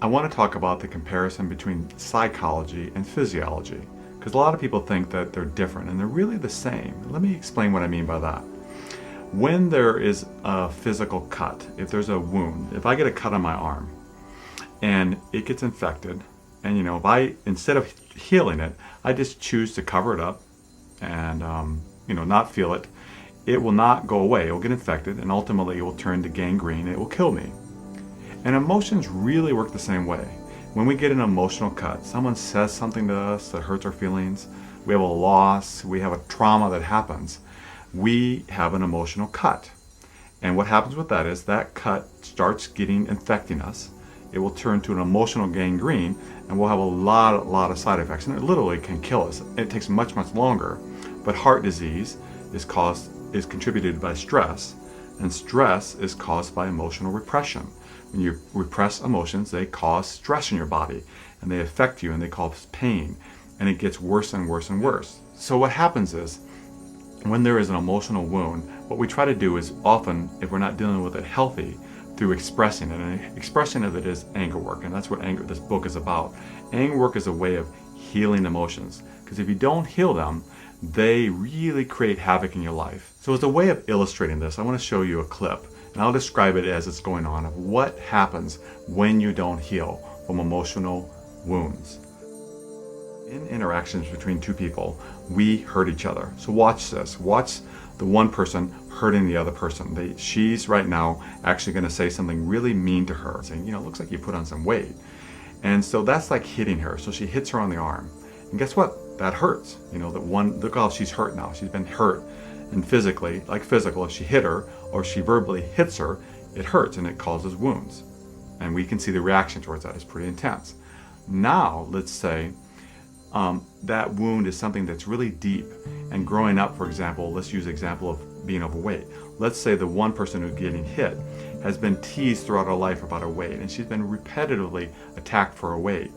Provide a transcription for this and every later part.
I want to talk about the comparison between psychology and physiology, because a lot of people think that they're different and they're really the same. Let me explain what I mean by that. When there is a physical cut, if there's a wound, if I get a cut on my arm and it gets infected, and if I, instead of healing it, I just choose to cover it up and not feel it, it will not go away. It will get infected and ultimately it will turn to gangrene and it will kill me. And emotions really work the same way. When we get an emotional cut, someone says something to us that hurts our feelings, we have a loss, we have a trauma that happens, we have an emotional cut. And what happens with that is that cut starts infecting us. It will turn to an emotional gangrene and we'll have a lot of side effects, and it literally can kill us. It takes much longer. But heart disease is contributed by stress, and stress is caused by emotional repression. When you repress emotions, they cause stress in your body and they affect you and they cause pain, and it gets worse and worse and worse. So what happens is, when there is an emotional wound, what we try to do is often, if we're not dealing with it healthy, through expressing it. And expression of it is anger work, and that's what this book is about. Anger work is a way of healing emotions, because if you don't heal them, they really create havoc in your life. So as a way of illustrating this, I want to show you a clip, and I'll describe it as it's going on, of what happens when you don't heal from emotional wounds. In interactions between two people, we hurt each other. So watch this. Watch the one person hurting the other person. She's right now actually going to say something really mean to her, saying, it looks like you put on some weight. And so that's like hitting her. So she hits her on the arm. And guess what? That hurts. Look how she's hurt now. She's been hurt. And physically, if she hit her or she verbally hits her, it hurts and it causes wounds. And we can see the reaction towards that is pretty intense. Now, let's say that wound is something that's really deep. And growing up, for example, let's use the example of being overweight. Let's say the one person who's getting hit has been teased throughout her life about her weight, and she's been repetitively attacked for her weight.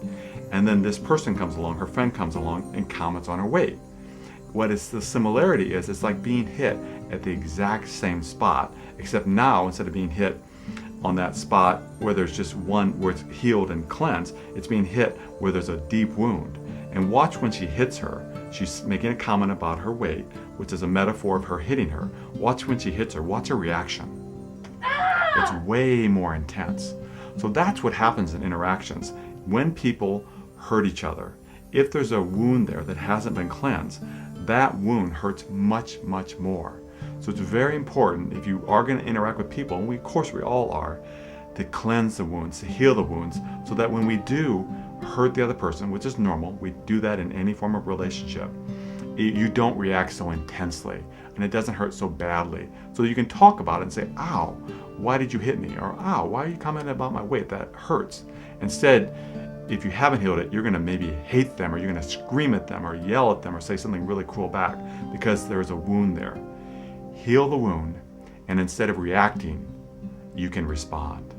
And then this person comes along, her friend comes along and comments on her weight. What is the similarity is, it's like being hit at the exact same spot, except now instead of being hit on that spot where there's just one where it's healed and cleansed, it's being hit where there's a deep wound. And watch when she hits her, she's making a comment about her weight, which is a metaphor of her hitting her. Watch when she hits her, watch her reaction. It's way more intense. So that's what happens in interactions. When people hurt each other, if there's a wound there that hasn't been cleansed, that wound hurts much more. So it's very important, if you are going to interact with people, and of course we all are, to cleanse the wounds, to heal the wounds, so that when we do hurt the other person, which is normal, we do that in any form of relationship, you don't react so intensely and it doesn't hurt so badly. So you can talk about it and say, ow, why did you hit me? Or ow, why are you commenting about my weight? That hurts. Instead, if you haven't healed it, you're going to maybe hate them, or you're going to scream at them or yell at them or say something really cruel back, because there is a wound there. Heal the wound, and instead of reacting, you can respond.